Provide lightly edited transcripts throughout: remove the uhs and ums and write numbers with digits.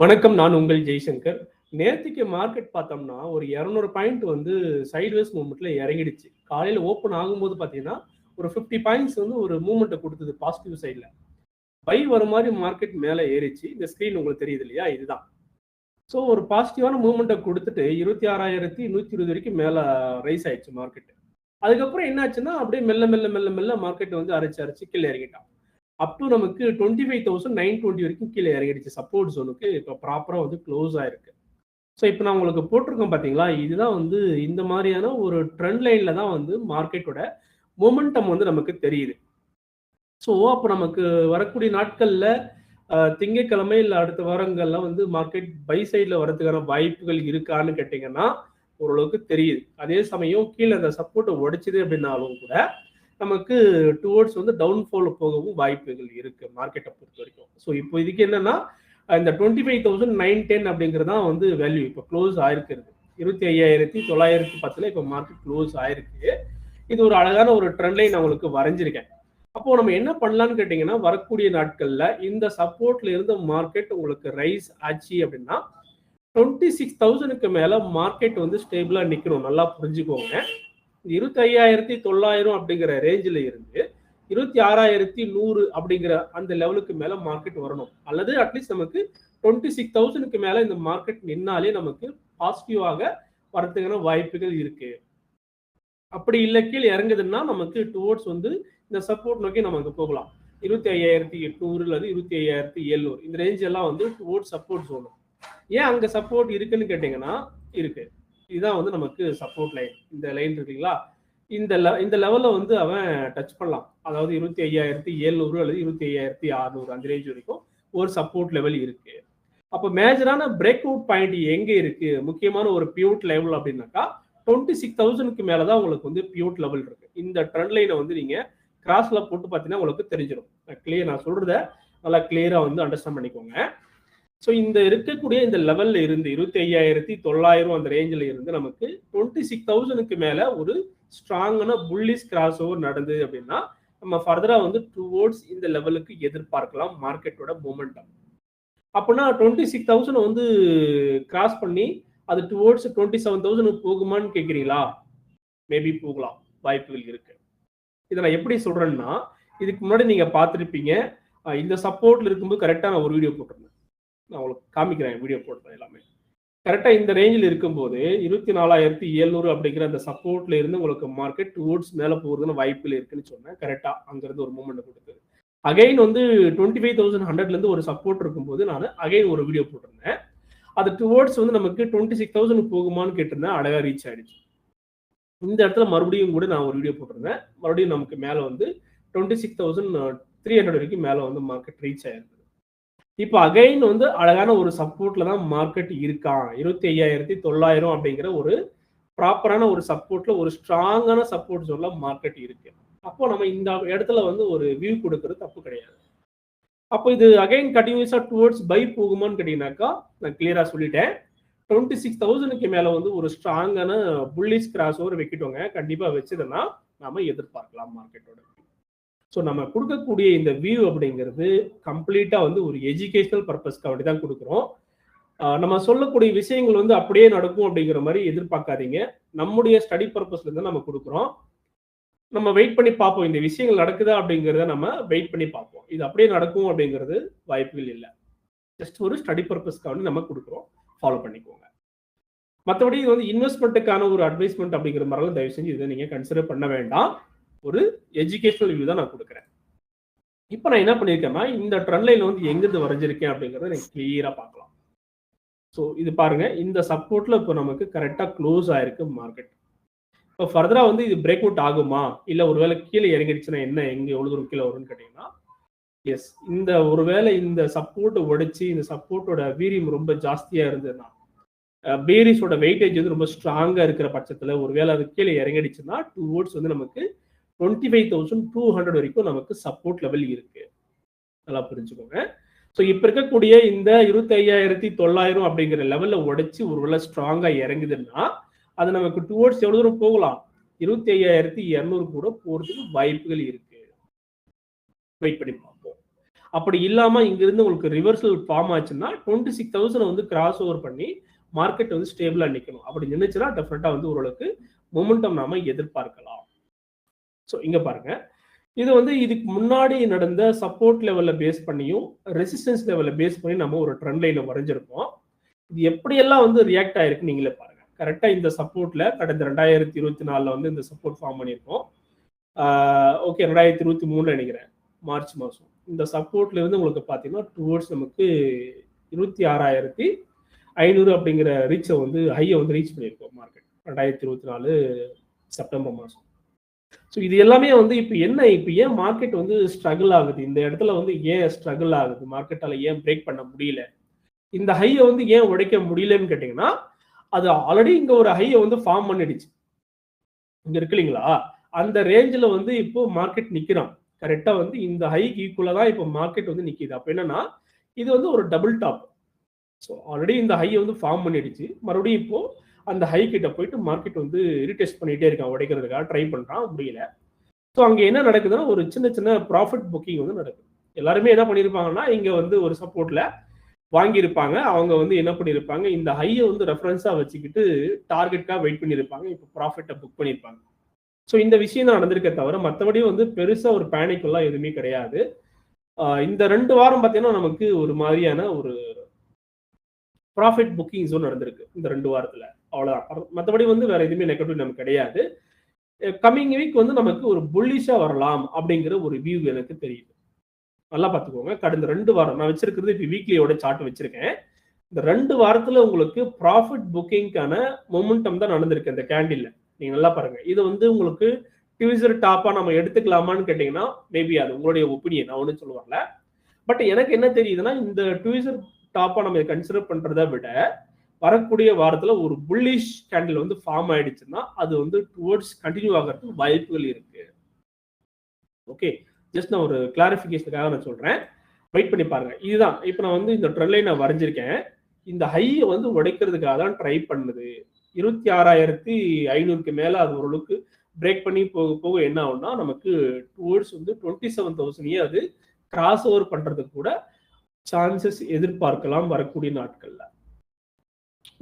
வணக்கம். நான் உங்கள் ஜெய்சங்கர். நேத்திக்கு மார்க்கெட் பார்த்தோம்னா, ஒரு 200 பாயிண்ட் வந்து சைட்வேஸ் மூவ்மெண்ட்ல இறங்கிடுச்சு. காலையில ஓப்பன் ஆகும்போது பார்த்தீங்கன்னா, ஒரு 50 பாயிண்ட்ஸ் வந்து ஒரு மூவ்மெண்ட்ட குடுத்தது பாசிட்டிவ் சைட்ல. பை வர மாரி மார்க்கெட் மேல ஏறிச்சு. இந்த ஸ்க்ரீன் உங்களுக்கு தெரியுது இல்லையா? இதுதான். ஸோ ஒரு பாசிட்டிவான மூவ்மெண்ட்ட குடுத்துட்டு 26,120 வரைக்கும் மேல ரைஸ் ஆயிடுச்சு மார்க்கெட். அதுக்கப்புறம் என்னாச்சுன்னா, அப்படியே மெல்ல மெல்ல மெல்ல மெல்ல மார்க்கெட் வந்து அரைச்சு அரைச்சு கீழ இறங்கிட்டான். அப் டு நமக்கு 25,920 வரைக்கும் கீழ இறங்கிடுச்சு. சப்போர்ட் ஜோனுக்கு இப்ப ப்ராப்பரா வந்து க்ளோஸ் ஆயிருக்கு. ஸோ இப்ப நான் உங்களுக்கு போட்டிருக்கேன் பார்த்தீங்களா? இதுதான் வந்து இந்த மாரியான ஒரு ட்ரெண்ட் லைன்ல தான் வந்து மார்க்கெட்டோட மொமெண்டம் வந்து நமக்கு தெரியுது. ஸோ அப்ப நமக்கு வரக்கூடிய நாட்கள்ல திங்கட்கிழமை இல்ல அடுத்த வாரங்கள்ல வந்து மார்க்கெட் பை சைட்ல வரதுக்கான வாய்ப்புகள் இருக்கான்னு கேட்டீங்கன்னா, ஓரளவுக்கு தெரியுது. அதே சமயம் கீழ அந்த சப்போர்ட்ட உடைச்சது அப்படின்னாலும் கூட, நமக்கு டுவர்ட்ஸ் வந்து டவுன்ஃபால் போகவும் வாய்ப்புகள் இருக்கு மார்க்கெட்ட பொறுத்தவரைக்கும். ஸோ இப்போ இதுக்கு என்னன்னா, இந்த 25,910 அப்படிங்கிறது தான் வந்து வேல்யூ இப்போ க்ளோஸ் ஆயிருக்கிறது. 25,910ல இப்போ மார்க்கெட் க்ளோஸ் ஆயிருக்கு. இது ஒரு அழகான ஒரு ட்ரெண்ட் லைன் நான் உங்களுக்கு வரைஞ்சிருக்கேன். அப்போ நம்ம என்ன பண்ணலாம்னு கேட்டீங்கன்னா, வரக்கூடிய நாட்கள்ல இந்த சப்போர்ட்ல இருந்து மார்க்கெட் உங்களுக்கு ரைஸ் ஆச்சு அப்படின்னா, 26,000க்கு மேல மார்க்கெட் வந்து ஸ்டேபிளா நிக்கணும். நல்லா புரிஞ்சுக்கோங்க. 25,900 அப்படிங்கிற ரேஞ்சில இருந்து 26,100 அப்படிங்கிற அந்த லெவலுக்கு மேல மார்க்கெட் வரணும். அல்லது அட்லீஸ்ட் நமக்கு 26,000க்கு மேல இந்த மார்க்கெட் நின்னாலே நமக்கு பாசிட்டிவாக வரதுக்கான வாய்ப்புகள் இருக்கு. அப்படி இல்ல கீழ இறங்குதுன்னா நமக்கு டுவர்ட்ஸ் வந்து இந்த சப்போர்ட் நோக்கி நமக்கு போகலாம். 25,800 அல்லது 25,700 இந்த ரேஞ்ச் எல்லாம் வந்து டுவர்ட்ஸ் சப்போர்ட் ஜோன். ஏன் அங்க சப்போர்ட் இருக்குன்னு கேட்டீங்கன்னா, இருக்கு. இதுதான் வந்து நமக்கு சப்போர்ட் லைன். இந்த லைன் இருக்குங்களா? இந்த லெவல்ல வந்து அவன் டச் பண்ணலாம். அதாவது 25,700 அல்லது 25,600 அந்த ரேஞ்ச் வரைக்கும் ஒரு சப்போர்ட் லெவல் இருக்கு. அப்ப மேஜரான பிரேக் அவுட் பாயிண்ட் எங்க இருக்கு? முக்கியமான ஒரு பியூட் லெவல் அப்படின்னாக்கா 26,000க்கு மேல தான் உங்களுக்கு வந்து பியூட் லெவல் இருக்கு. இந்த ட்ரெண்ட் லைனை வந்து நீங்க கிராஸ்ல போட்டு பார்த்தீங்கன்னா உங்களுக்கு தெரிஞ்சிடும். நான் சொல்றத நல்லா கிளியரா வந்து அண்டர்ஸ்டாண்ட் பண்ணிக்கோங்க. ஸோ இந்த இருக்கக்கூடிய இந்த லெவல்ல இருந்து 25,900 அந்த ரேஞ்சில் இருந்து நமக்கு 26,000க்கு மேல ஒரு ஸ்ட்ராங்கான புல்லிஷ் கிராஸ் ஓவர் நடந்தது அப்படின்னா நம்ம ஃபர்தரா வந்து டுவோர்ட்ஸ் இந்த லெவலுக்கு எதிர்பார்க்கலாம் மார்க்கெட்டோட மொமெண்டம். அப்படின்னா 26,000 வந்து கிராஸ் பண்ணி அது டுவோர்ட்ஸ் 27,000 போகுமான்னு கேட்குறீங்களா? மேபி போகலாம். வாய்ப்புகள் இருக்கு. இதை நான் எப்படி சொல்றேன்னா, இதுக்கு முன்னாடி நீங்க பார்த்துருப்பீங்க. இந்த சப்போர்ட்ல இருக்கும்போது கரெக்டா நான் ஒரு வீடியோ போட்டிருந்தேன். நான் உங்களுக்கு காமிக்கிறேன் வீடியோ போட்டேன் எல்லாமே. கரெக்டா இந்த ரேஞ்சில் இருக்கும்போது 24,700 அப்படிங்கிற அந்த சப்போர்ட்ல இருந்து உங்களுக்கு மார்க்கெட் டுவோர்ட்ஸ் மேல போறதுன்னு வாய்ப்புகள் இருக்குன்னு சொன்னேன். கரெக்டா அங்கிருந்து ஒரு மூவ்மெண்ட் கொடுத்தது. அகைன் வந்து 25,100ல இருந்து ஒரு சப்போர்ட் இருக்கும்போது நான் அகைன் ஒரு வீடியோ போட்டிருந்தேன். அது டுவோர்ட்ஸ் வந்து நமக்கு 26,000 போகுமான்னு கேட்டிருந்தேன். அழகா ரீச் ஆயிடுச்சு. இந்த இடத்துல மறுபடியும் கூட நான் ஒரு வீடியோ போட்டிருந்தேன். மறுபடியும் நமக்கு மேல வந்து 26,300 வரைக்கும் மேல வந்து மார்க்கெட் ரீச் ஆயிருந்தது. இப்போ அகைன் வந்து அழகான ஒரு சப்போர்ட்ல தான் மார்க்கெட் இருக்கான். 25,900 அப்படிங்கிற ஒரு ப்ராப்பரான ஒரு சப்போர்ட்ல ஒரு ஸ்ட்ராங்கான சப்போர்ட் ஜோன்ல மார்க்கெட் இருக்கு. அப்போ நம்ம இந்த இடத்துல வந்து ஒரு வியூ கொடுக்கறது தப்பு கிடையாது. அப்போ இது அகைன் கண்டினியூஸா டுவோர்ட்ஸ் பை போகுமான்னு கேட்டீங்கன்னாக்கா நான் கிளியரா சொல்லிட்டேன். 26,000க்கு மேல வந்து ஒரு ஸ்ட்ராங்கான புல்லிஷ் கிராஸ் ஓவர் வைக்கிட்டோங்க. கண்டிப்பா வச்சதுன்னா நாம எதிர்பார்க்கலாம் மார்க்கெட்டோட. ஸோ நம்ம கொடுக்கக்கூடிய இந்த வியூ அப்படிங்கிறது கம்ப்ளீட்டா வந்து ஒரு எஜுகேஷனல் பர்பஸ்க்காக வேண்டி தான் கொடுக்குறோம். நம்ம சொல்லக்கூடிய விஷயங்கள் வந்து அப்படியே நடக்கும் அப்படிங்கிற மாதிரி எதிர்பார்க்காதீங்க. நம்முடைய ஸ்டடி பர்பஸ்ல இருந்து நம்ம கொடுக்குறோம். நம்ம வெயிட் பண்ணி பார்ப்போம். இந்த விஷயங்கள் நடக்குதா அப்படிங்கிறத நம்ம வெயிட் பண்ணி பார்ப்போம். இது அப்படியே நடக்கும் அப்படிங்கிறது வாய்ப்புகள் இல்லை. ஜஸ்ட் ஒரு ஸ்டடி பர்பஸ்க்காக வேண்டி நம்ம கொடுக்குறோம். ஃபாலோ பண்ணிக்கோங்க. மற்றபடி இது வந்து இன்வெஸ்ட்மெண்ட்டுக்கான ஒரு அட்வைஸ்மெண்ட் அப்படிங்கிற மாதிரிலாம் தயவு செஞ்சு இதை நீங்க கன்சிடர் பண்ண வேண்டாம். ஒரு எஜுகேஷனல் வியூ தான் நான் கொடுக்குறேன். இப்போ நான் என்ன பண்ணியிருக்கேன்னா இந்த ட்ரெண்ட் லைன் வந்து எங்கிருந்து வரைஞ்சிருக்கேன் அப்படிங்கிறத நீங்க கிளியரா பார்க்கலாம். ஸோ இது பாருங்க, இந்த சப்போர்ட்ல இப்போ நமக்கு கரெக்டா க்ளோஸ் ஆயிருக்கு மார்க்கெட். இப்போ ஃபர்தரா வந்து இது பிரேக் அவுட் ஆகுமா, இல்ல ஒருவேளை கீழே இறங்கிடுச்சுன்னா என்ன எங்க எவ்வளவு தூரம் கீழே வரும்னு கேட்டீங்கன்னா, எஸ் இந்த ஒருவேளை இந்த சப்போர்ட்டை உடைச்சு இந்த சப்போர்ட்டோட வீரியம் ரொம்ப ஜாஸ்தியா இருந்ததுன்னா, பேரிஸோட வெயிட்டேஜ் வந்து ரொம்ப ஸ்ட்ராங்கா இருக்கிற பட்சத்துல ஒருவேளை அது கீழே இறங்கிடுச்சுன்னா டுவோர்ட்ஸ் வந்து நமக்கு 25,200 வரைக்கும் நமக்கு சப்போர்ட் லெவல் இருக்கு. நல்லா புரிஞ்சுக்கோங்க. ஸோ இப்போ இருக்கக்கூடிய இந்த 25,900 அப்படிங்கிற லெவல்ல உடைச்சு ஒருவேளை ஸ்ட்ராங்கா இறங்குதுன்னா அது நமக்கு டுவோர்ட்ஸ் எவ்வளவு தூரம் போகலாம்? 25,200 கூட போறதுக்கு வாய்ப்புகள் இருக்கு. வெயிட் பண்ணி பார்ப்போம். அப்படி இல்லாம இங்கிருந்து உங்களுக்கு ரிவர்சல் ஃபார்ம் ஆச்சுன்னா 26,000 வந்து கிராஸ் ஓவர் பண்ணி மார்க்கெட் வந்து ஸ்டேபிளா நிக்கணும். அப்படி நின்னுச்சுன்னா டெஃபினட்டா வந்து ஓரளவுக்கு மொமெண்டம் நாம எதிர்பார்க்கலாம். ஸோ இங்க பாருங்க, இது வந்து இதுக்கு முன்னாடி நடந்த சப்போர்ட் லெவல்ல பேஸ் பண்ணியும் ரெசிஸ்டன்ஸ் லெவல்ல பேஸ் பண்ணி நம்ம ஒரு ட்ரெண்ட் லைனை வரைஞ்சிருக்கோம். இது எப்படியெல்லாம் வந்து ரியாக்ட் ஆயிருக்கு நீங்களே பாருங்க. கரெக்டா இந்த சப்போர்ட்ல கடந்த 2024 வந்து இந்த சப்போர்ட் ஃபார்ம் பண்ணியிருக்கோம். ஓகே 2023 நினைக்கிறேன் மார்ச் மாதம் இந்த சப்போர்ட்ல இருந்து உங்களுக்கு பார்த்தீங்கன்னா டுவோர்ட்ஸ் நமக்கு 26,500 அப்படிங்கிற ரீச்சை வந்து ஹையை வந்து ரீச் பண்ணியிருக்கோம் மார்க்கெட் 2024 செப்டம்பர் மாதம். ஸோ இது எல்லாமே வந்து இப்போ ஏன் மார்க்கெட் வந்து ஸ்ட்ரகிள் ஆகுது, இந்த இடத்துல வந்து ஏன் ஸ்ட்ரகிள் ஆகுது, மார்க்கெட்டால ஏன் பிரேக் பண்ண முடியல, இந்த ஹையை வந்து ஏன் உடைக்க முடியலன்னு கேட்டீங்கன்னா, அது ஆல்ரெடி இங்க ஒரு ஹையை வந்து ஃபார்ம் பண்ணிடுச்சு. இங்க இருக்கு இல்லைங்களா, அந்த ரேஞ்சில் வந்து இப்போ மார்க்கெட் நிக்கிறான். கரெக்டா வந்து இந்த ஹைக்கு ஈக்குவலா தான் இப்போ மார்க்கெட் வந்து நிக்குது. அப்ப என்னன்னா இது வந்து ஒரு டபுள் டாப். ஸோ ஆல்ரெடி இந்த ஹையை வந்து ஃபார்ம் பண்ணிடுச்சு. மறுபடியும் இப்போ அந்த ஹை கிட்ட போயிட்டு மார்க்கெட் வந்து ரீடெஸ்ட் பண்ணிட்டே இருக்கான், உடைக்கிறதுக்காக ட்ரை பண்றான், முடியல. ஸோ அங்க என்ன நடக்குதுன்னா ஒரு சின்ன சின்ன ப்ராஃபிட் புக்கிங் வந்து நடக்குது. எல்லாருமே என்ன பண்ணியிருப்பாங்கன்னா இங்க வந்து ஒரு சப்போர்ட்ல வாங்கியிருப்பாங்க. அவங்க வந்து என்ன பண்ணியிருப்பாங்க, இந்த ஹையை வந்து ரெஃபரன்ஸா வச்சுக்கிட்டு டார்கெட்டாக வெயிட் பண்ணியிருப்பாங்க. இப்போ ப்ராஃபிட்டை புக் பண்ணியிருப்பாங்க. ஸோ இந்த விஷயம் தான் நடந்திருக்கே தவிர மற்றபடி வந்து பெருசா ஒரு பேனிக் எல்லாம் எதுவுமே கிடையாது. இந்த 2 வாரம் பார்த்தீங்கன்னா நமக்கு ஒரு மாதிரியான ஒரு ப்ராஃபிட் புக்கிங்ஸும் நடந்திருக்கு இந்த 2 வாரத்துல. அவ்வளவுதான். மற்றபடி வந்து வேற எதுவுமே நெகட்டிவ் நமக்கு கிடையாது. கம்மிங் வீக் வந்து நமக்கு ஒரு புல்லிஷா வரலாம் அப்படிங்கிற ஒரு வியூ எனக்கு தெரியுது. நல்லா பார்த்துக்கோங்க. கடந்த 2 வாரம் நான் வச்சிருக்கிறது இப்போ வீக்லியோட சார்ட் வச்சிருக்கேன். இந்த 2 வாரத்துல உங்களுக்கு ப்ராஃபிட் புக்கிங்கான மொமெண்டம் தான் நடந்திருக்கு இந்த கேண்டில்ல. நீங்க நல்லா பாருங்க. இது வந்து உங்களுக்கு ட்விசர் டாப்பா நம்ம எடுத்துக்கலாமான்னு கேட்டீங்கன்னா மேபி அது உங்களுடைய ஒப்பீனியன், நான் ஒன்றும் சொல்லுவாங்கல்ல. பட் எனக்கு என்ன தெரியுதுன்னா இந்த ட்விசர் டாப்பா நம்ம கன்சிடர் பண்றதை விட வரக்கூடிய வாரத்துல ஒரு புல்லிஷ் கேண்டில் வந்து ஃபார்ம் ஆயிடுச்சுன்னா அது வந்து டுவர்ட்ஸ் கண்டினியூ ஆகிறதுக்கு வாய்ப்புகள் இருக்கு. ஓகே, ஜஸ்ட் நான் ஒரு கிளாரிஃபிகேஷனுக்காக நான் சொல்றேன், வெயிட் பண்ணி பாருங்க. இதுதான் இப்போ நான் வந்து இந்த ட்ரெண்ட் லைன் நான் வரைஞ்சிருக்கேன். இந்த ஹையை வந்து உடைக்கிறதுக்காக தான் ட்ரை பண்ணுது. 26,500க்கு மேல அது ஓரளவுக்கு பிரேக் பண்ணி போக போக என்ன ஆகும்னா நமக்கு டுவர்ட்ஸ் வந்து 27,000 அது கிராஸ் ஓவர் பண்றதுக்கு கூட சான்சஸ் எதிர்பார்க்கலாம் வரக்கூடிய நாட்கள்ல.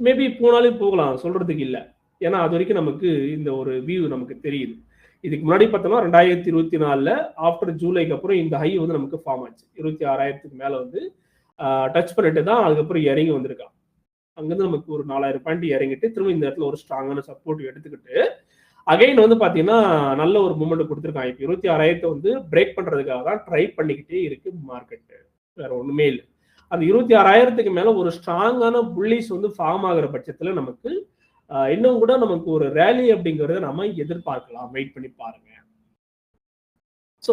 மேபி போனாலும் போகலாம், சொல்றதுக்கு இல்லை. ஏன்னா அது வரைக்கும் நமக்கு இந்த ஒரு வியூ நமக்கு தெரியுது. இதுக்கு முன்னாடி பார்த்தோம்னா 2024 ஆஃப்டர் ஜூலைக்கு அப்புறம் இந்த ஹை வந்து நமக்கு ஃபார்ம் ஆச்சு. 26,000க்கு மேல வந்து டச் பண்ணிட்டு தான் அதுக்கப்புறம் இறங்கி வந்திருக்கான். அங்கிருந்து நமக்கு ஒரு 4,000 பாயிண்ட் இறங்கிட்டு திரும்ப இந்த இடத்துல ஒரு ஸ்ட்ராங்கான சப்போர்ட் எடுத்துக்கிட்டு அகைன் வந்து பாத்தீங்கன்னா நல்ல ஒரு மூமெண்ட் கொடுத்துருக்கான். இப்போ 26,000 வந்து பிரேக் பண்றதுக்காக தான் ட்ரை பண்ணிக்கிட்டே இருக்கு மார்க்கெட், வேற ஒண்ணுமே இல்லை. அந்த 26,000க்கு மேல ஒரு ஸ்ட்ராங்கான புல்லிஷ் வந்து ஃபார்ம் ஆகிற பட்சத்துல நமக்கு இன்னும் கூட நமக்கு ஒரு ரேலி அப்படிங்கறத நம்ம எதிர்பார்க்கலாம். வெயிட் பண்ணி பாருங்க. ஸோ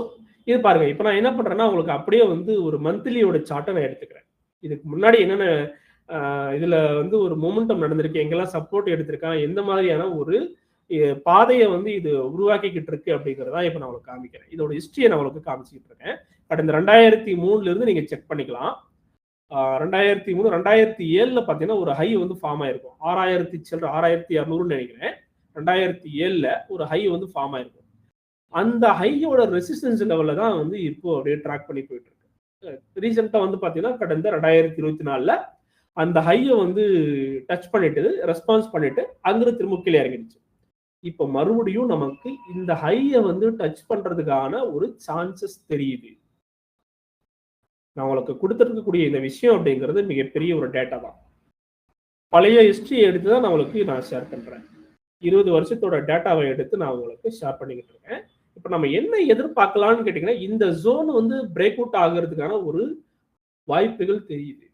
இது பாருங்க, இப்போ நான் என்ன பண்றேன்னா உங்களுக்கு அப்படியே வந்து ஒரு மந்த்லியோட சார்ட்டை நான் எடுத்துக்கிறேன். இதுக்கு முன்னாடி என்னென்ன இதுல வந்து ஒரு மொமெண்டம் நடந்திருக்கு, எங்கெல்லாம் சப்போர்ட் எடுத்திருக்கான், எந்த மாதிரியான ஒரு பாதையை வந்து இது உருவாக்கிக்கிட்டு இருக்கு அப்படிங்கிறதா இப்போ நான் உங்களுக்கு காமிக்கிறேன். இதோட ஹிஸ்டரியை நான் உங்களுக்கு காமிச்சிக்கிட்டு இருக்கேன். கடந்த 2003 இருந்து நீங்க செக் பண்ணிக்கலாம். 2003 2007 பார்த்தீங்கன்னா ஒரு ஹை வந்து ஃபார்ம் ஆயிருக்கும். 6,600 நினைக்கிறேன். 2007 ஒரு ஹை வந்து ஃபார்ம் ஆயிருக்கும். அந்த ஹையோட ரெசிஸ்டன்ஸ் லெவல்ல தான் வந்து இப்போ அப்படியே ட்ராக் பண்ணி போயிட்டு இருக்கு. ரீசெண்டா வந்து பாத்தீங்கன்னா கடந்த 2024 அந்த ஹையை வந்து டச் பண்ணிட்டு ரெஸ்பான்ஸ் பண்ணிட்டு அங்கிருந்து திரும்ப கீழே இறங்கிடுச்சு. இப்போ மறுபடியும் நமக்கு இந்த ஹையை வந்து டச் பண்றதுக்கான ஒரு சான்சஸ் தெரியுது. நான் உங்களுக்கு கொடுத்துருக்கக்கூடிய இந்த விஷயம் அப்படிங்கிறது மிகப்பெரிய ஒரு டேட்டா தான். பழைய ஹிஸ்டரி எடுத்து தான் நான் ஷேர் பண்றேன். 20 வருஷத்தோட டேட்டாவை எடுத்து நான் உங்களுக்கு ஷேர் பண்ணிக்கிட்டு இருக்கேன். இப்போ நம்ம என்ன எதிர்பார்க்கலாம்னு கேட்டீங்கன்னா இந்த ஜோன் வந்து பிரேக் அவுட் ஆகிறதுக்கான ஒரு வாய்ப்புகள் தெரியுது.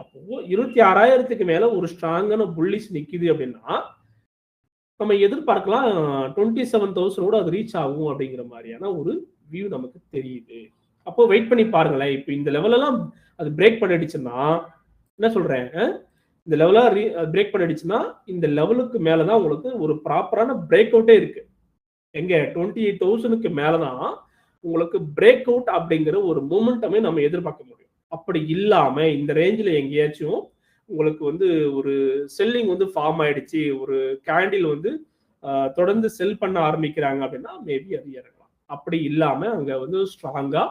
அப்போ 26,000க்கு மேல ஒரு ஸ்ட்ராங்கான புல்லிஷ் நிக்குது அப்படின்னா நம்ம எதிர்பார்க்கலாம் 27,000 அது ரீச் ஆகும் அப்படிங்கிற மாதிரியான ஒரு வியூ நமக்கு தெரியுது. அப்போ வெயிட் பண்ணி பாருங்களேன். இப்போ இந்த லெவல் எல்லாம் அது பிரேக் பண்ணிடுச்சுன்னா என்ன சொல்றேன், இந்த லெவலா பிரேக் பண்ணிடுச்சுன்னா இந்த லெவலுக்கு மேலதான் உங்களுக்கு ஒரு ப்ராப்பரான பிரேக் அவுட்டே இருக்கு. எங்க 28,000க்கு மேலதான் உங்களுக்கு பிரேக் அவுட் அப்படிங்கிற ஒரு மொமெண்டமே நம்ம எதிர்பார்க்க முடியும். அப்படி இல்லாம இந்த ரேஞ்சில் எங்கேயாச்சும் உங்களுக்கு வந்து ஒரு செல்லிங் வந்து ஃபார்ம் ஆயிடுச்சு, ஒரு கேண்டில் வந்து தொடர்ந்து செல் பண்ண ஆரம்பிக்கிறாங்க அப்படின்னா மேபி அது இறங்கலாம். அப்படி இல்லாம அங்க வந்து ஸ்ட்ராங்கா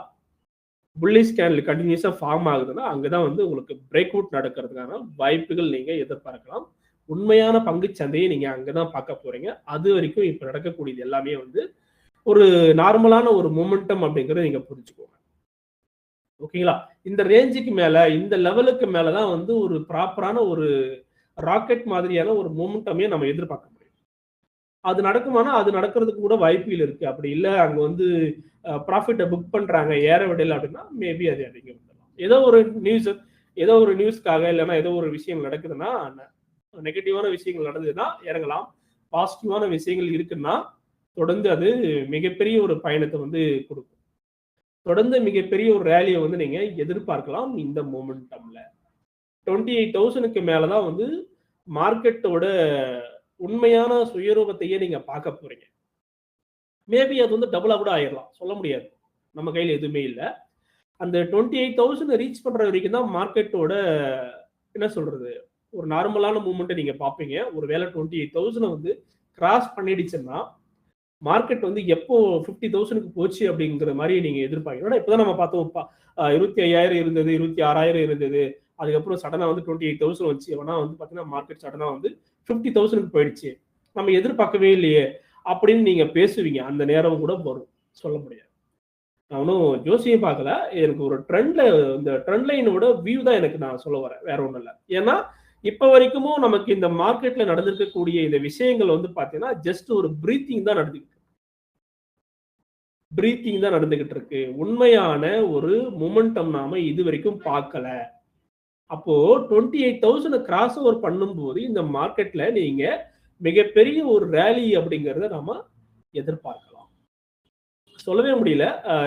புல்லிஷ் கேண்டில் கண்டினியூஸா ஃபார்ம் ஆகுதுன்னா அங்கதான் வந்து உங்களுக்கு பிரேக் அவுட் நடக்கிறதுக்கான வாய்ப்புகள் நீங்க எதிர்பார்க்கலாம். உண்மையான பங்கு சந்தையை நீங்க அங்கதான் பார்க்க போறீங்க. அது வரைக்கும் இப்ப நடக்கக்கூடியது எல்லாமே வந்து ஒரு நார்மலான ஒரு மொமெண்டம் அப்படிங்கறத நீங்க புரிஞ்சுக்கோங்க. ஓகேங்களா? இந்த ரேஞ்சுக்கு மேல, இந்த லெவலுக்கு மேலதான் வந்து ஒரு ப்ராப்பரான ஒரு ராக்கெட் மாதிரியான ஒரு மொமெண்டமே நம்ம எதிர்பார்க்க முடியும். அது நடக்குமானா அது நடக்கிறதுக்கு கூட வாய்ப்புகள் இருக்கு. அப்படி இல்ல அங்க வந்து ப்ராஃபிட்ட புக் பண்றாங்க, ஏற விடல அப்படின்னா மேபி அது அதிகம் வந்துடலாம். ஏதோ ஒரு நியூஸ்க்காக இல்லைன்னா ஏதோ ஒரு விஷயம் நடக்குதுன்னா நெகட்டிவான விஷயங்கள் நடந்ததுன்னா இறங்கலாம். பாசிட்டிவான விஷயங்கள் இருக்குன்னா தொடர்ந்து அது மிகப்பெரிய ஒரு பயணத்தை வந்து கொடுக்கும். தொடர்ந்து மிகப்பெரிய ஒரு ரேலியை வந்து நீங்க எதிர்பார்க்கலாம் இந்த மொமெண்டம்ல. 28,000க்கு மேலதான் வந்து மார்க்கெட்டோட உண்மையான சுயரூபத்தையே நீங்க பார்க்க போறீங்க. மேபி அது வந்து டபுளா கூட ஆயிடலாம், சொல்ல முடியாது. நம்ம கையில எதுவுமே இல்லை. அந்த 28,000 ரீச் பண்ற வரைக்கும் தான் மார்க்கெட்டோட என்ன சொல்றது ஒரு நார்மலான மூவ்மெண்ட்டை நீங்க பார்ப்பீங்க. ஒருவேளை 28,000 வந்து கிராஸ் பண்ணிடுச்சுன்னா மார்க்கெட் வந்து எப்போ 50,000க்கு போச்சு அப்படிங்கிற மாதிரி நீங்க எதிர்பார்க்கணும். இப்பதான் நம்ம பார்த்தோம் 25,000 இருந்தது, 26,000 இருந்தது. அதுக்கப்புறம் சடனா வந்து 28,000 வச்சு ஆனா வந்து பாத்தீங்கன்னா மார்க்கெட் சடனா வந்து 50,000க்கு போயிடுச்சு. நம்ம எதிர்பார்க்கவே இல்லையே அப்படின்னு நீங்க பேசுவீங்க. அந்த நேரம் கூட வரும், சொல்ல முடியாது. நான் ஒன்றும் ஜோசியம் பார்க்கல. எனக்கு ஒரு ட்ரெண்ட்ல இந்த ட்ரெண்ட் லைனோட வியூ தான் எனக்கு நான் சொல்ல வரேன், வேற ஒன்றும் இல்லை. ஏன்னா இப்ப வரைக்கும் நமக்கு இந்த மார்க்கெட்ல நடந்திருக்கக்கூடிய இந்த விஷயங்கள் வந்து பாத்தீங்கன்னா ஜஸ்ட் ஒரு பிரீத்திங் தான் நடந்துகிட்டு இருக்கு. உண்மையான ஒரு மொமெண்டம் நாம இது வரைக்கும் பார்க்கல. அப்போ 28,000 கிராஸ் ஓவர் பண்ணும்போது இந்த மார்க்கெட்ல நீங்க மிகப்பெரிய ஒரு ரேலி அப்படிங்கறத நாம எதிர்பார்க்கலாம். சொல்லவே முடியல.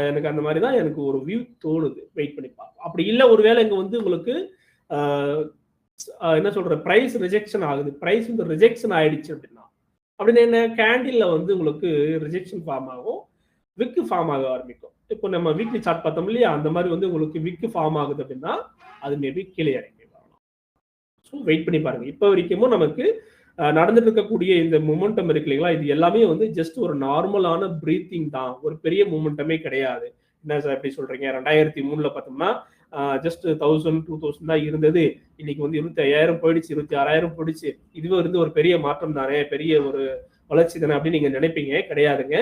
எனக்கு அந்த மாதிரி தான் எனக்கு ஒரு வியூ தோணுது. வெயிட் பண்ணி பார்ப்போம். அப்படி இல்லை ஒருவேளை இங்க வந்து உங்களுக்கு என்ன சொல்ற பிரைஸ் ரிஜெக்ஷன் ஆகுது, பிரைஸ் வந்து ரிஜெக்ஷன் ஆயிடுச்சு அப்படின்னா அப்படின்னு என்ன கேண்டில்ல வந்து உங்களுக்கு ரிஜெக்ஷன் ஃபார்ம் ஆகும், விக்கு ஃபார்ம் ஆக ஆரம்பிக்கும். இப்போ நம்ம வீக்லி சார்ட் பார்த்தோம் இல்லையா, அந்த மாதிரி வந்து உங்களுக்கு விக்கு ஃபார்ம் ஆகுது அப்படின்னா அது மேபி கீழே இறங்கி வரலாம். ஸோ வெயிட் பண்ணி பாருங்க. இப்போ வரைக்கும் நமக்கு நடந்துட்டு இருக்கக்கூடிய இந்த மொமெண்டம் இருக்கு இல்லைங்களா, இது எல்லாமே வந்து ஜஸ்ட் ஒரு நார்மலான பிரீத்திங் தான், ஒரு பெரிய மொமெண்டமே கிடையாது. என்ன சார் எப்படி சொல்றீங்க? 2003ல பார்த்தோம்னா ஜஸ்ட் 1000 2000 தான் இருந்தது, இன்னைக்கு வந்து 25,000 போயிடுச்சு, 26,000 போயிடுச்சு, இதுவே வந்து ஒரு பெரிய மாற்றம் தானே, பெரிய ஒரு வளர்ச்சி தானே அப்படின்னு நீங்க நினைப்பீங்க. கிடையாதுங்க.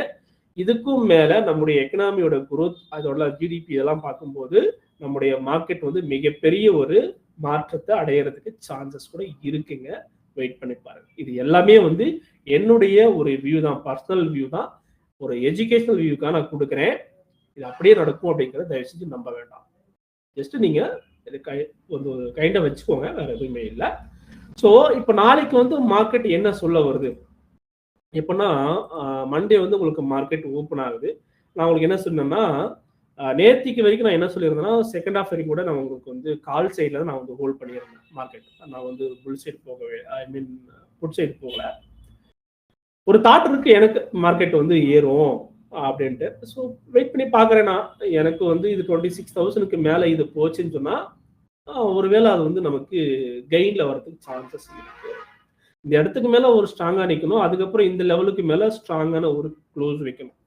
இதுக்கும் மேல நம்முடைய எக்கனாமியோட குரோத், அதோட ஜிடிபி இதெல்லாம் பார்க்கும்போது நம்முடைய மார்க்கெட் வந்து மிகப்பெரிய ஒரு மாற்றத்தை அடையிறதுக்கு சான்சஸ் கூட இருக்குங்க. வெயிட் பண்ணி பாருங்க. இது எல்லாமே வந்து என்னுடைய ஒரு வியூ தான், பர்சனல் வியூ தான், ஒரு எஜுகேஷனல் வியூக்காக நான் கொடுக்குறேன். இது அப்படியே நடக்கும் அப்படிங்கிறத தயவு செஞ்சு நம்ப வேண்டாம். ஜஸ்ட் நீங்க இது ஒரு கைண்டா வச்சுக்கோங்க, வேற எதுவுமே இல்லை. ஸோ இப்போ நாளைக்கு வந்து மார்க்கெட் என்ன சொல்ல வருது எப்படின்னா, மண்டே வந்து உங்களுக்கு மார்க்கெட் ஓப்பன் ஆகுது. நான் உங்களுக்கு என்ன சொன்னேன்னா, நேத்திக்கு வரைக்கும் நான் என்ன சொல்லியிருந்தேன்னா செகண்ட் ஹாஃப் வரைக்கும் கூட நான் உங்களுக்கு வந்து கால் சைடில் தான் நான் வந்து ஹோல்ட் பண்ணியிருந்தேன் மார்க்கெட். நான் வந்து புல் சைடு போகவே, ஐ மீன் புட் சைடு போகல. ஒரு தாட் இருக்கு எனக்கு மார்க்கெட் வந்து ஏறும் அப்படின்ட்டு. ஸோ வெயிட் பண்ணி பார்க்குறேன்னா எனக்கு வந்து இது 26,000க்கு மேலே இது போச்சுன்னு சொன்னால் ஒருவேளை அது வந்து நமக்கு கெயினில் வரதுக்கு சான்சஸ் இருக்கு. இந்த இடத்துக்கு மேலே ஒரு ஸ்ட்ராங்காக நிற்கணும், அதுக்கப்புறம் இந்த லெவலுக்கு மேலே ஸ்ட்ராங்கான ஒரு க்ளோஸ் வைக்கணும்.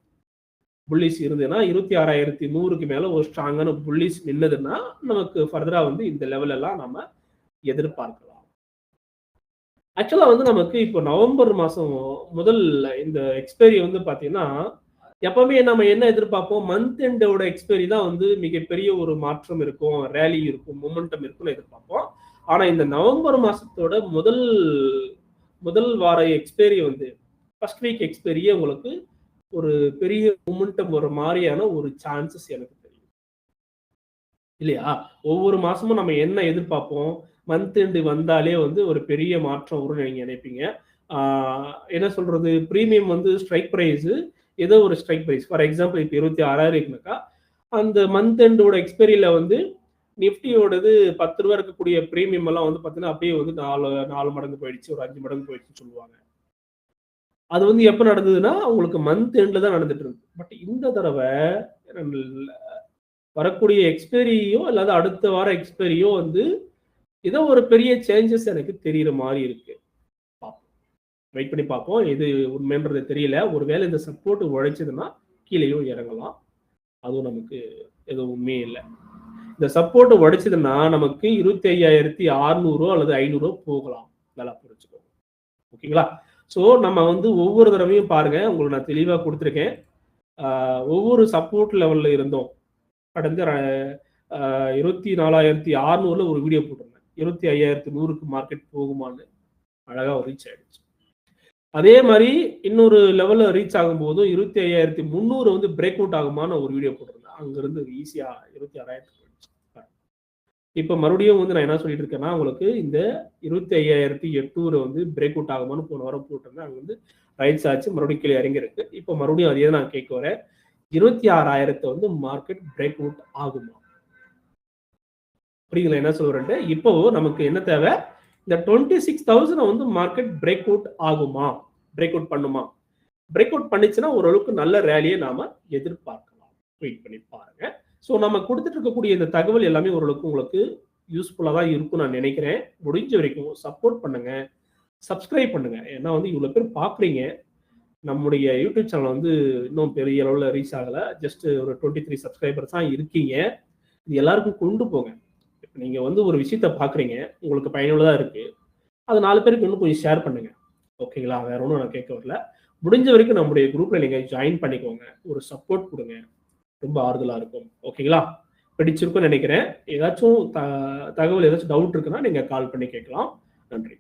புல்லிஸ் இருந்ததுன்னா 26,100க்கு மேலே ஒரு ஸ்ட்ராங்கான புல்லிஸ் நின்னதுன்னா நமக்கு ஃபர்தராக வந்து இந்த லெவல் எல்லாம் நம்ம எதிர்பார்க்கலாம். ஆக்சுவலாக வந்து நமக்கு இப்போ நவம்பர் மாதம் முதல் இந்த எக்ஸ்பைரி வந்து பார்த்தீங்கன்னா எப்பவுமே நம்ம என்ன எதிர்பார்ப்போம், மந்த் எண்டோட எக்ஸ்பைரி தான் வந்து மிகப்பெரிய ஒரு மாற்றம் இருக்கும், ரேலி இருக்கும், மொமெண்டம் இருக்கும்னு எதிர்பார்ப்போம். ஆனால் இந்த நவம்பர் மாதத்தோட முதல் வார எக்ஸ்பைரி வந்து ஃபர்ஸ்ட் வீக் எக்ஸ்பைரியே உங்களுக்கு ஒரு பெரிய மொமெண்டம் ஒரு மாதிரியான ஒரு சான்சஸ் எனக்கு தெரியும் இல்லையா. ஒவ்வொரு மாசமும் நம்ம என்ன எதிர்பார்ப்போம், மந்த் எண்டு வந்தாலே வந்து ஒரு பெரிய மாற்றம் வரும்னு நீங்க நினைப்பீங்க. என்ன சொல்றது, பிரீமியம் வந்து ஸ்ட்ரைக் பிரைஸ் ஏதோ ஒரு ஸ்ட்ரைக் பிரைஸ், ஃபார் எக்ஸாம்பிள் இப்போ 26,000 இருக்குனாக்கா அந்த மந்த் எண்டோட எக்ஸ்பைரியில வந்து நிஃப்டியோடது 10 ரூபா இருக்கக்கூடிய பிரீமியம் எல்லாம் வந்து பார்த்தீங்கன்னா அப்படியே வந்து 4 மடங்கு போயிடுச்சு, ஒரு 5 மடங்கு போயிடுச்சுன்னு சொல்லுவாங்க. அது வந்து எப்போ நடந்ததுன்னா உங்களுக்கு மந்த் எண்ட்ல தான் நடந்துட்டு இருக்கு. பட் இந்த தடவை வரக்கூடிய எக்ஸ்பைரியோ இல்லாத அடுத்த வார எக்ஸ்பைரியோ வந்து ஏதோ ஒரு பெரிய சேஞ்சஸ் எனக்கு தெரியுற மாதிரி இருக்கு. வெயிட் பண்ணி பார்ப்போம், இது உண்மைன்றது தெரியல. ஒருவேளை இந்த சப்போர்ட் உழைச்சதுன்னா கீழேயும் இறங்கலாம், அதுவும் நமக்கு எதுவுமே இல்லை. இந்த சப்போர்ட் உடைச்சதுன்னா நமக்கு 25,600 அல்லது 500 போகலாம். நல்லா புரிஞ்சுக்கோங்க. ஓகேங்களா? ஸோ நம்ம வந்து ஒவ்வொரு தடவையும் பாருங்க, உங்களுக்கு நான் தெளிவாக கொடுத்துருக்கேன். ஒவ்வொரு சப்போர்ட் லெவல்ல இருந்தோம். கடந்த 24,600 ஒரு வீடியோ போட்டிருந்தேன். 25,100க்கு மார்க்கெட் போகுமான்னு. அழகா ரீச் ஆயிடுச்சு. அதே மாதிரி இன்னொரு லெவல்ல ரீச் ஆகும்போது 25,300 வந்து பிரேக் அவுட் ஆகுமான்னு ஒரு வீடியோ போட்டிருந்தேன். அங்கிருந்து ஈஸியா 26,000 போயிடுச்சு. இப்ப மறுபடியும் வந்து நான் என்ன சொல்லிட்டு இருக்கேன்னா, உங்களுக்கு இந்த 25,800 வந்து பிரேக் அவுட் ஆகுமான்னு போன வாரம் போட்டிருந்தேன். அங்க வந்து ரைட்ஸ் ஆச்சு, மறுபடியும் கீழே இறங்கி இருக்கு. இப்ப மறுபடியும் அதே நான் கேட்க வரேன், 26,000 வந்து மார்க்கெட் பிரேக் அவுட் ஆகுமா? புரியுதுங்களா என்ன சொல்றேன்? இப்போ நமக்கு என்ன தேவை, இந்த 26,000 வந்து மார்க்கெட் பிரேக் அவுட் ஆகுமா, பிரேக் அவுட் பண்ணுமா? பிரேக் அவுட் பண்ணிச்சுன்னா ஓரளவுக்கு நல்ல ரேலியை நாம எதிர்பார்க்கலாம். வெயிட் பண்ணி பாருங்க. ஸோ நம்ம கொடுத்துட்டு இருக்கக்கூடிய இந்த தகவல் எல்லாமே ஓரளவுக்கு உங்களுக்கு யூஸ்ஃபுல்லாக தான் இருக்கும் நான் நினைக்கிறேன். முடிஞ்ச வரைக்கும் சப்போர்ட் பண்ணுங்க, சப்ஸ்கிரைப் பண்ணுங்க. ஏன்னா வந்து இவ்வளோ பேர் பார்க்குறீங்க. நம்முடைய யூடியூப் சேனல் வந்து இன்னும் பெரிய அளவில் ரீச் ஆகலை. ஜஸ்ட் ஒரு 23 சப்ஸ்கிரைபர்ஸ் தான் இருக்கீங்க. இது எல்லாருக்கும் கொண்டு போங்க. இப்போ நீங்கள் வந்து ஒரு விஷயத்த பார்க்குறீங்க, உங்களுக்கு பயனுள்ளதாக இருக்குது, அது 4 பேருக்கு இன்னும் கொஞ்சம் ஷேர் பண்ணுங்க. ஓகேங்களா? வேற ஒன்றும் நான் கேட்க வரல. முடிஞ்ச வரைக்கும் நம்முடைய குரூப்ல நீங்கள் ஜாயின் பண்ணிக்கோங்க, ஒரு சப்போர்ட் கொடுங்க, ரொம்ப ஆறுதலாக இருக்கும். ஓகேங்களா? பிடிச்சிருக்கும்னு நினைக்கிறேன். ஏதாச்சும் தகவல் ஏதாச்சும் டவுட் இருக்குன்னா நீங்கள் கால் பண்ணி கேட்கலாம். நன்றி.